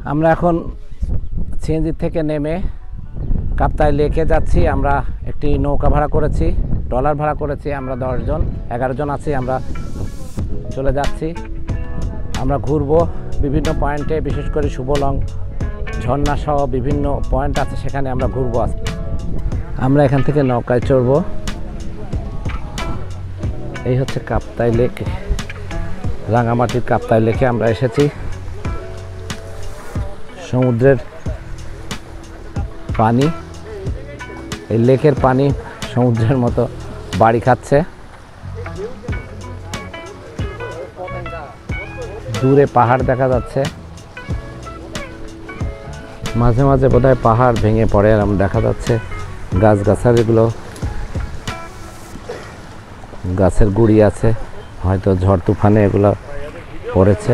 আমরা এখন সিএনজি থেকে নেমে কাপ্তাই লেকে যাচ্ছি। আমরা একটি নৌকা ভাড়া করেছি, ট্রলার ভাড়া করেছি। আমরা 10 জন 11 জন আছি। আমরা চলে যাচ্ছি। আমরা ঘুরবো বিভিন্ন পয়েন্টে, বিশেষ করে শুভলং ঝর্ণা সহ বিভিন্ন পয়েন্ট আছে, সেখানে আমরা ঘুরবো। আমরা এখান থেকে নৌকায় চড়বো। এই হচ্ছে কাপ্তাই লেক, রাঙামাটির কাপ্তাই লেকে আমরা এসেছি। সমুদ্রের পানি, এই লেকের পানি সমুদ্রের মতো বাড়ি খাচ্ছে। দূরে পাহাড় দেখা যাচ্ছে, মাঝে মাঝে বোধহয় পাহাড় ভেঙে পড়ে এরকম দেখা যাচ্ছে। গাছগাছালিগুলো, গাছের গুঁড়ি আছে, হয়তো ঝড় তুফানে এগুলো পড়েছে।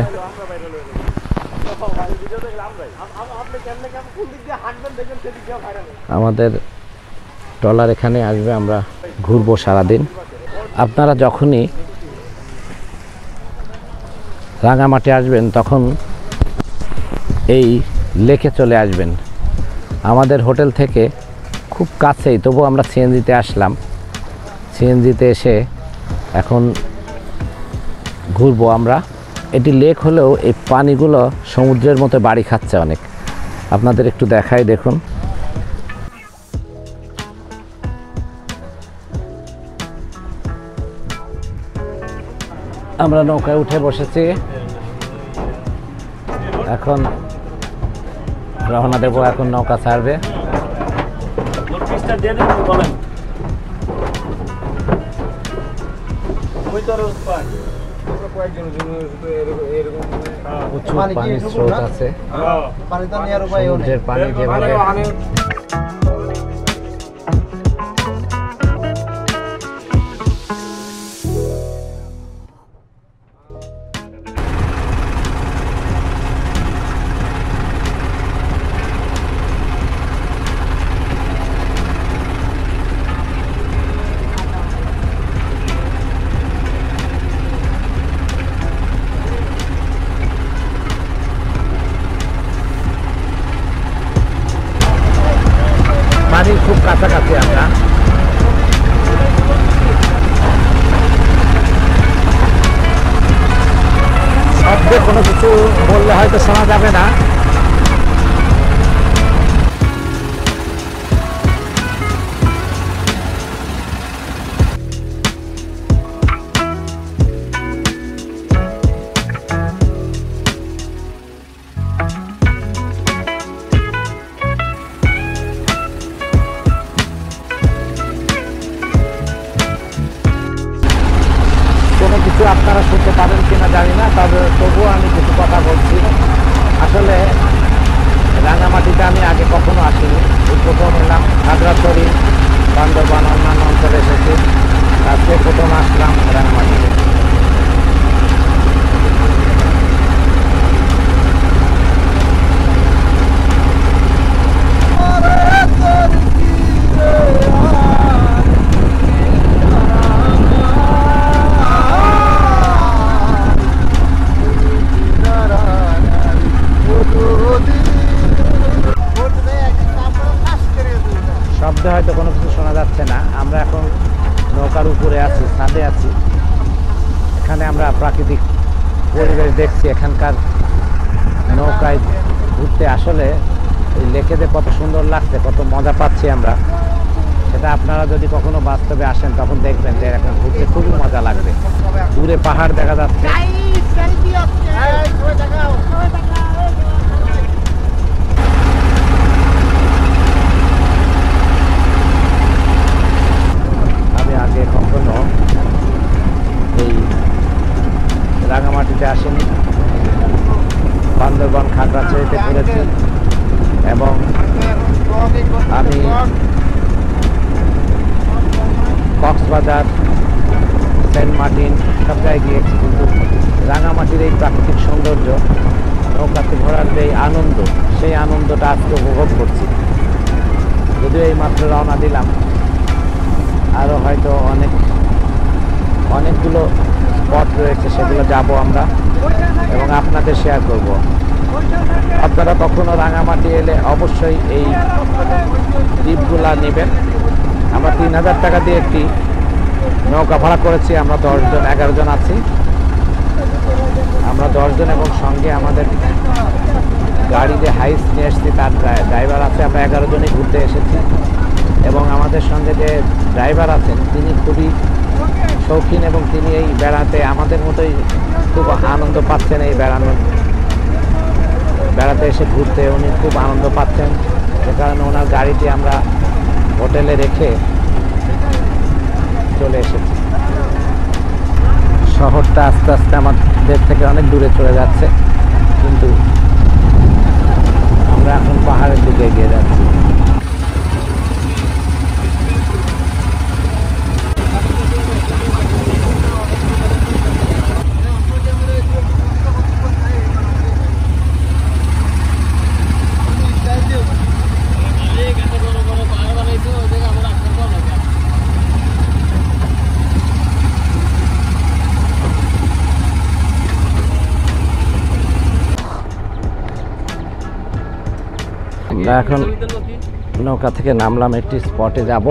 আমাদের ট্রলার এখানে আসবে, আমরা ঘুরবো সারাদিন। আপনারা যখনই রাঙামাটি আসবেন তখন এই লেকে চলে আসবেন। আমাদের হোটেল থেকে খুব কাছেই, তবু আমরা সিএনজিতে আসলাম। সিএনজিতে এসে এখন ঘুরবো আমরা। এটি লেক হলেও এই পানিগুলো সমুদ্রের মতো বাড়ি খাচ্ছে অনেক। আপনাদের একটু দেখাই, দেখুন। আমরা নৌকায় উঠে বসেছি, এখন রওনা দেবো। এখন নৌকা ছাড়বে। প্রচুর পানির স্রোত আছে, সমুদ্রের পানি যেভাবে পানির খুব কাছাকাছি আমরা। শব্দে কোনো কিছু বললে হয়তো শোনা যাবে না। আপনারা শুনতে পাবেন কিনা জানি না, তবে তবুও আমি কিছু কথা বলছি। আসলে রাঙামাটিতে আমি আগে কখনো আসিনি, প্রথম এলাম। খাগড়াছড়ি, বান্দরবান, অন্যান্য অঞ্চলে এসেছি, আজকে প্রথম আসলাম রাঙামাটিতে। শব্দে হয়তো কোনো কিছু শোনা যাচ্ছে না। আমরা এখন নৌকার উপরে আছি, ছাদে আছি। এখানে আমরা প্রাকৃতিক পরিবেশ দেখছি। এখানকার নৌকায় ঘুরতে আসলে এই লেকে যে কত সুন্দর লাগছে, কত মজা পাচ্ছি আমরা, সেটা আপনারা যদি কখনো বাস্তবে আসেন তখন দেখবেন যে এরকম ঘুরতে খুবই মজা লাগবে। দূরে পাহাড় দেখা যাচ্ছে। আমি আগে কখনো এই রাঙামাটিতে আসিনি। বান্দরবান, খাগড়াছড়িতে ঘুরেছি এবং আমি কক্সবাজার, সেন্ট মার্টিন সব জায়গায় গিয়েছি, কিন্তু রাঙামাটির এই প্রাকৃতিক সৌন্দর্য, নৌকাতে ঘোরার যে আনন্দ, সেই আনন্দটা আজকে উপভোগ করছি। যদিও এই মাত্র রওনা দিলাম, আরও হয়তো অনেকগুলো স্পট রয়েছে, সেগুলো যাব আমরা এবং আপনাদের শেয়ার করব। আপনারা কখনো রাঙামাটি এলে অবশ্যই এই দ্বীপগুলা নেবেন। আমরা 3000 টাকা দিয়ে একটি নৌকা ভাড়া করেছি। আমরা 10 জন 11 জন আছি। আমরা 10 জন এবং সঙ্গে আমাদের গাড়ি যে হাইস নিয়ে এসেছি তার ড্রাইভার আছে। আমরা 11 জনই ঘুরতে এসেছি এবং আমাদের সঙ্গে যে ড্রাইভার আছেন তিনি খুবই শৌখিন এবং তিনি এই বেড়াতে আমাদের মতোই খুব আনন্দ পাচ্ছেন। এই বেড়াতে এসে ঘুরতে উনি খুব আনন্দ পাচ্ছেন। সে কারণে ওনার গাড়িটি আমরা হোটেলে রেখে চলে এসেছি। শহরটা আস্তে আস্তে আমাদের থেকে অনেক দূরে চলে যাচ্ছে, কিন্তু আমরা এখন পাহাড়ের দিকে এগিয়ে যাচ্ছি। আমরা এখন নৌকা থেকে নামলাম, একটি স্পটে যাব,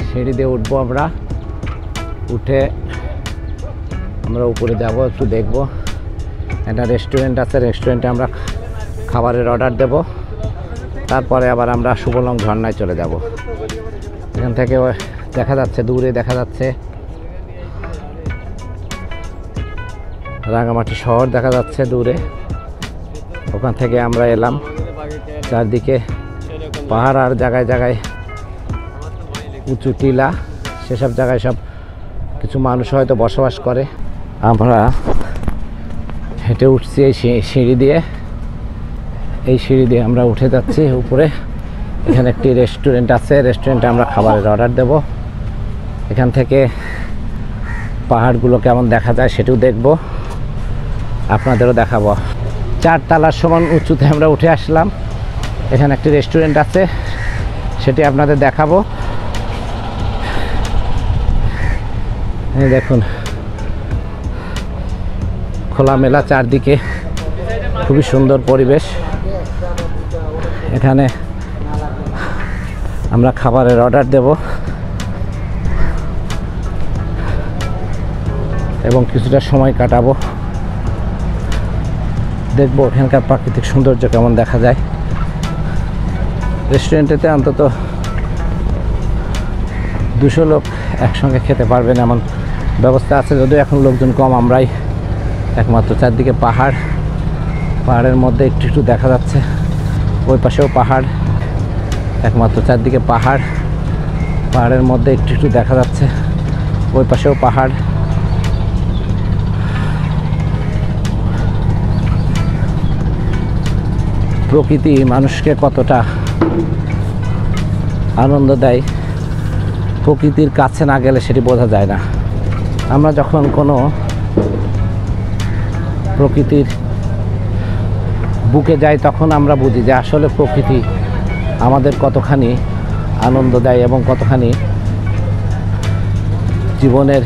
সিঁড়ি দিয়ে উঠবো। আমরা উঠে আমরা উপরে যাব, একটু দেখব। একটা রেস্টুরেন্ট আছে, রেস্টুরেন্টে আমরা খাবারের অর্ডার দেব। তারপরে আবার আমরা শুভলং ঝর্ণায় চলে যাব। এখান থেকে দেখা যাচ্ছে, দূরে দেখা যাচ্ছে রাঙামাটি শহর দেখা যাচ্ছে দূরে। ওখান থেকে আমরা এলাম, চারদিকে পাহাড় আর জায়গায় জায়গায় উঁচু টিলা, সেসব জায়গায় সব কিছু মানুষ হয়তো বসবাস করে। আমরা হেঁটে উঠছি এই সিঁড়ি দিয়ে, এই সিঁড়ি দিয়ে আমরা উঠে যাচ্ছি উপরে। এখানে একটি রেস্টুরেন্ট আছে, রেস্টুরেন্টে আমরা খাবারের অর্ডার দেব। এখান থেকে পাহাড়গুলো কেমন দেখা যায় সেটাও দেখব, আপনাদেরও দেখাবো। 4 তলার সমান উঁচুতে আমরা উঠে আসলাম। এখানে একটি রেস্টুরেন্ট আছে, সেটি আপনাদের দেখাবো। এই দেখুন খোলামেলা চারদিকে, খুবই সুন্দর পরিবেশ। এখানে আমরা খাবারের অর্ডার দেব এবং কিছুটা সময় কাটাবো, দেখবো এখানকার প্রাকৃতিক সৌন্দর্য কেমন দেখা যায়। রেস্টুরেন্টেতে অন্তত 200 লোক একসঙ্গে খেতে পারবেন এমন ব্যবস্থা আছে, যদিও এখন লোকজন কম। আমরাই একমাত্র, চারদিকে পাহাড়, পাহাড়ের মধ্যে একটু একটু দেখা যাচ্ছে, ওই পাশেও পাহাড়, একমাত্র চারদিকে পাহাড়, পাহাড়ের মধ্যে একটু একটু দেখা যাচ্ছে, ওই পাশেও পাহাড়। প্রকৃতি মানুষকে কতটা আনন্দ দেয়, প্রকৃতির কাছে না গেলে সেটি বোঝা যায় না। আমরা যখন কোনো প্রকৃতির বুকে যাই তখন আমরা বুঝি যে আসলে প্রকৃতি আমাদের কতখানি আনন্দ দেয় এবং কতখানি জীবনের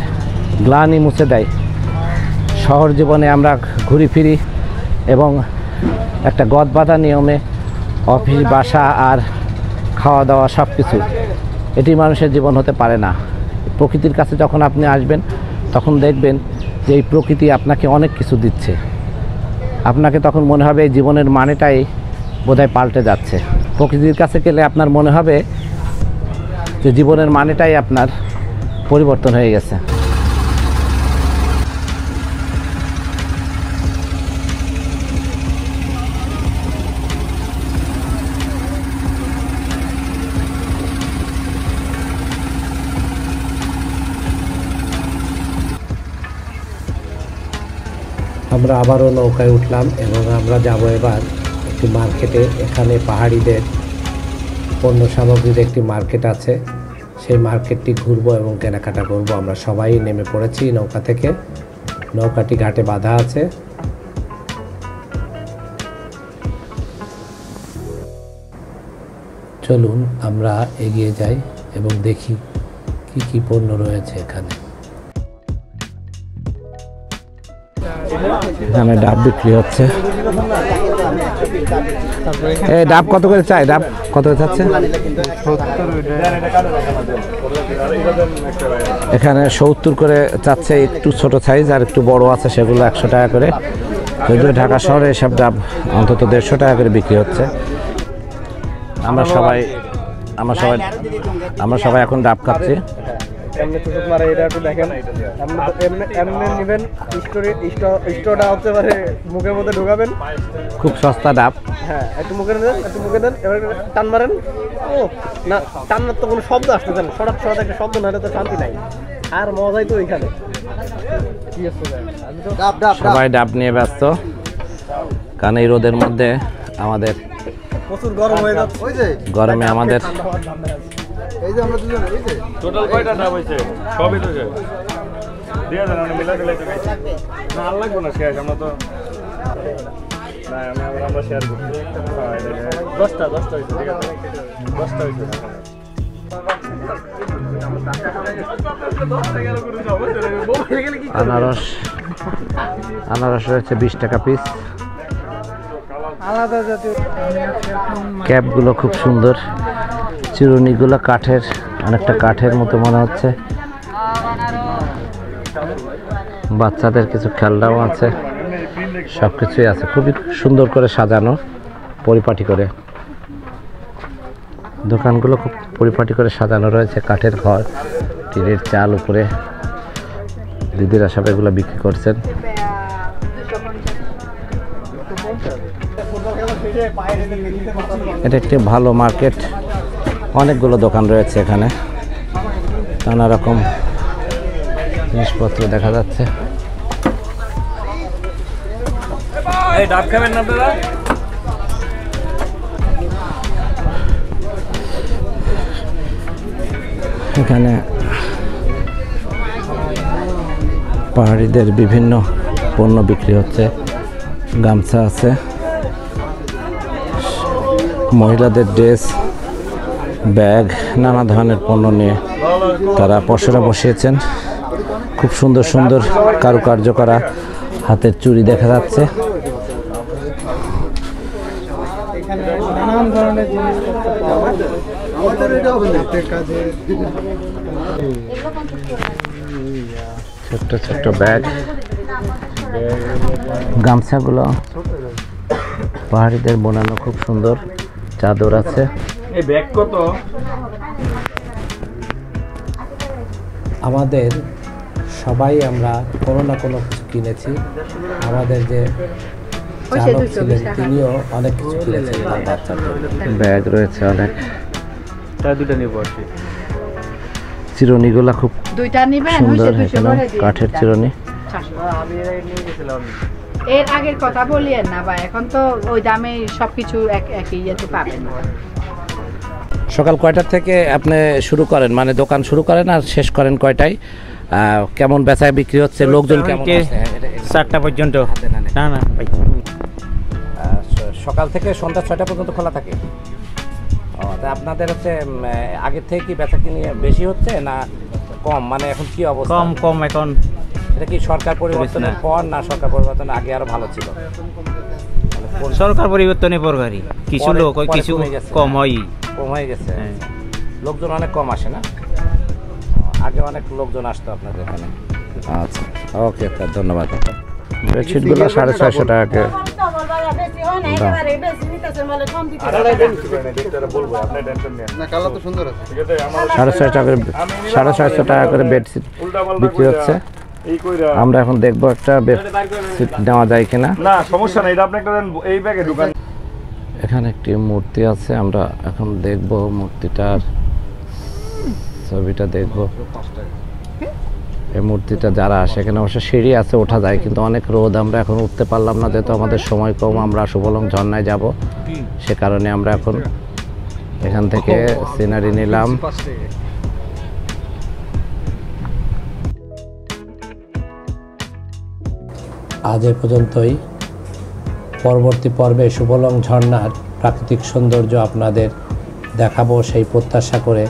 গ্লানি মুছে দেয়। শহর জীবনে আমরা ঘুরি ফিরি এবং একটা গদবাঁধা নিয়মে অফিস, বাসা আর খাওয়া দাওয়া সব কিছু, এটি মানুষের জীবন হতে পারে না। প্রকৃতির কাছে যখন আপনি আসবেন তখন দেখবেন যে এই প্রকৃতি আপনাকে অনেক কিছু দিচ্ছে। আপনাকে তখন মনে হবে এই জীবনের মানেটাই বোধহয় পাল্টে যাচ্ছে। প্রকৃতির কাছে গেলে আপনার মনে হবে যে জীবনের মানেটাই আপনার পরিবর্তন হয়ে গেছে। আমরা আবারও নৌকায় উঠলাম এবং আমরা যাব এবার একটি মার্কেটে। এখানে পাহাড়িদের পণ্য সামগ্রীর একটি মার্কেট আছে, সেই মার্কেটটি ঘুরবো এবং কেনাকাটা করব। আমরা সবাই নেমে পড়েছি নৌকা থেকে, নৌকাটি ঘাটে বাঁধা আছে। চলুন আমরা এগিয়ে যাই এবং দেখি কি কি পণ্য রয়েছে এখানে। এখানে ডাব বিক্রি হচ্ছে। এই ডাব কত করে চাই? ডাব কত করে চাচ্ছে? এখানে 70 করে চাচ্ছে, একটু ছোট সাইজ, আর একটু বড় আছে সেগুলো 100 টাকা করে। যদিও ঢাকা শহরে এসব ডাব অন্তত 150 টাকা করে বিক্রি হচ্ছে। আমরা সবাই এখন ডাব খাচ্ছি। মুখের মধ্যে ঢোকাবেন, খুব সস্তা ডাব। হ্যাঁ, একটু মুখে দেন, এবার টান মারেন। ও না, টান্নার তো কোনো শব্দ আসতেছে না, সরাত একটা শব্দ না হলে তো শান্তি নাই। আর মজাই তো ওইখানে। সবাই ডাব নিয়ে ব্যস্ত, কারণ এই রোদের মধ্যে আমাদের প্রচুর গরম হয়ে যাচ্ছে। গরমে আমাদের এই যে আমরা দুজন এই যে টোটাল কয়টা ডাব হইছে? সবই তো শেষ। দিয়া দেন, আমরা মিলা ফেলাই তো খাইছি। না আর লাগবে না, শেষ। আমরা তো না, আমরা শেয়ার করছি। 10টা হইছে, ঠিক আছে? 10টা হইছে। আনারস রয়েছে 20 টাকা পিস। আলাদা জাতীয় ক্যাপগুলো খুব সুন্দর, চিরুনিগুলো কাঠের, অনেকটা কাঠের মতো মনে হচ্ছে। বাচ্চাদের কিছু খেলনাও আছে, সব কিছুই আছে, খুবই সুন্দর করে সাজানো, পরিপাটি করে। দোকানগুলো খুব পরিপাটি করে সাজানো রয়েছে, কাঠের ঘর, টিনের চাল উপরে। দিদিরা সব এগুলো বিক্রি করছেন। এটা একটি ভালো মার্কেট, অনেকগুলো দোকান রয়েছে এখানে, নানা রকম জিনিসপত্র দেখা যাচ্ছে। এই ডাব খাবেন না আপনারা? এখানে পাহাড়িদের বিভিন্ন পণ্য বিক্রি হচ্ছে, গামছা আছে, মহিলাদের ড্রেস, ব্যাগ, নানা ধরনের পণ্য নিয়ে তারা পসরা বসিয়েছেন। খুব সুন্দর সুন্দর কারুকার্য করা হাতের চুড়ি দেখা যাচ্ছে। নানান ধরনের জিনিসপত্র পাওয়া যায়। আমাদের এটা হবে না কাজে ছোট্ট ছোট্ট ব্যাগ, গামছাগুলো পাহাড়িদের বানানো, খুব সুন্দর। চাদর আছে। এই ব্যাগ কত? আমাদের সবাই আমরা কোনো না কোনো কিছু কিনেছি। আমাদের যে চালক ছিলেন তিনিও অনেক কিছু কিনেছেন তার বাচ্চাদের। ব্যাগ রয়েছে অনেক। দুটা নিব আর কি। চিরুনিগুলো খুব দুইটা নিবেন, সুন্দর, এখানে কাঠের চিরুনি। আমি নিয়ে গেছিলাম। এর আগের কথা বলিয়েন না ভাই, এখন তো ওই দামে সবকিছু একই ইয়েতে পাবেন। সকাল কয়টা থেকে আপনি শুরু করেন, মানে দোকান শুরু করেন আর শেষ করেন কয়টায়? কেমন বেচা বিক্রি হচ্ছে, লোকজন কেমন আছে? 4টা পর্যন্ত। না না ভাই, সকাল থেকে সন্ধ্যা 6টা পর্যন্ত খোলা থাকে। তা আপনাদের হচ্ছে আগের থেকে কি বেচা কিনে বেশি হচ্ছে না কম, মানে এখন কি অবস্থা? কম এখন। এটা কি সরকার পরিবর্তনের পর না সরকার পরিবর্তনের আগে আরো ভালো ছিল? সরকার পরিবর্তনের পর গাড়ি কিছু লোক ওই কিছু কম হয়ে গেছে। লোকজন অনেক কম আসে না? আগে অনেক লোকজন আসতো আপনাদের এখানে। আচ্ছা, ওকে স্যার, ধন্যবাদ। বেডশিটগুলো 650 টাকা। না কালার তো সুন্দর আছে। 650 টাকা করে বেডশিট বিক্রি হচ্ছে। আমরা এখন দেখবো একটা বেডশিট নেওয়া যায় কিনা। না সমস্যা নাই, এটা আপনি একটা দেন, এই ব্যাগে ঢুকান। এখানে একটি মূর্তি আছে, আমরা এখন দেখব মূর্তিটার ছবিটা দেখব। এই মূর্তিটা যারা আসে, এখানে অবশ্য সিঁড়ি আছে, ওঠা যায়, কিন্তু অনেক রোদ, আমরা এখন উঠতে পারলাম না, যেহেতু আমাদের সময় কম। আমরা সুবলং ঝর্ণায় যাব, সে কারণে আমরা এখন এখান থেকে সিনারি নিলাম। আজ এ পর্যন্তই। পরবর্তী পর্বে সুবলং ঝর্ণার প্রাকৃতিক সৌন্দর্য আপনাদের দেখাবো সেই প্রত্যাশা করে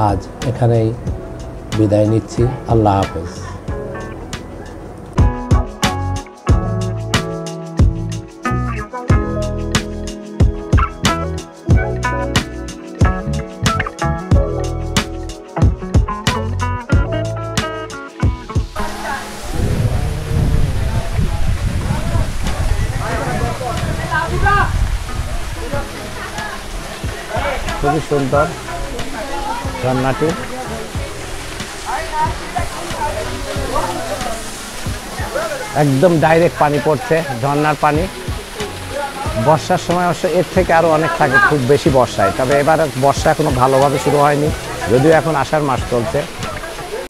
আজ এখানেই বিদায় নিচ্ছি। আল্লাহ হাফেজ। খুবই সুন্দর ঝর্ণাটি। একদম ডাইরেক্ট পানি পড়ছে, ঝর্ণার পানি। বর্ষার সময় অবশ্য এর থেকে আরো অনেক থাকে, খুব বেশি বর্ষায়। তবে এবার বর্ষা এখনো ভালোভাবে শুরু হয়নি, যদিও এখন আষাঢ় মাস চলছে।